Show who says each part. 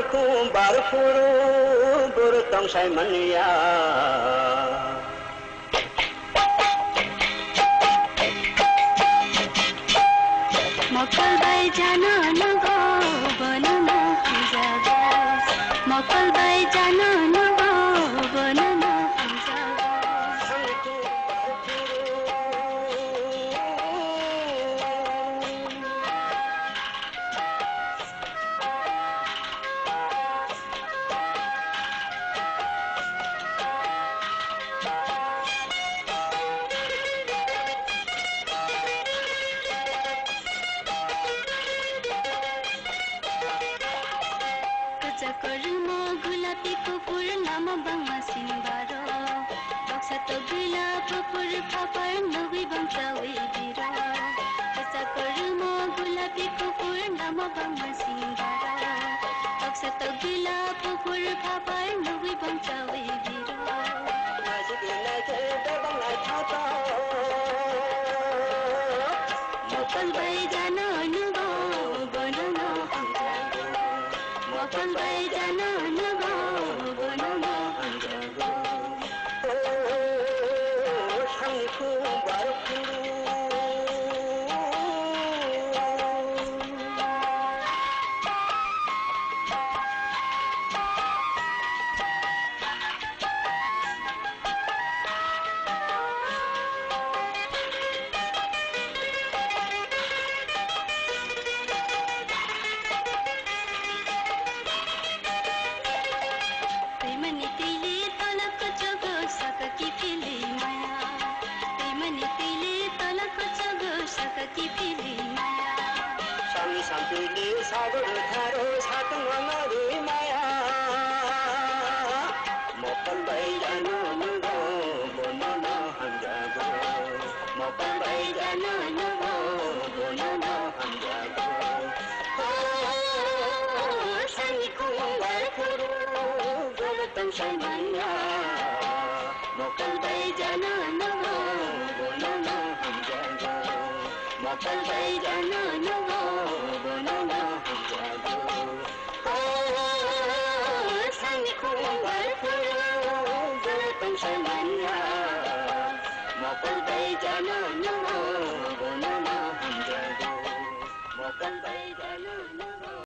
Speaker 1: kumbar puru burutong say mania
Speaker 2: Makkal by जान नगो बनन जागो मक्कल बाई जान नगो बनन जागो करुमो गुलाबीको फुल नाम बङ्गा सिन्बारो बक्सा त गुलाब फुल फापर नगुई बङ्सा वे बिरो कसा करुमो गुलाबीको फुल नाम बङ्गा सिन्बारो बक्सा त गुलाब फुल फापर नगुई बङ्सा वे बिरो मकल बाई जान नुगो बनन मकल बाई जान नुगो बनन
Speaker 1: Sampili sabar tharo satang ngari maya mokal bai jano nugo bonono hanjago mokal bai jano nugo bonono hanjago sani kumbar puru gulutong say manya mokal bai jano nugo bonono hanjago mokal bai jano nugo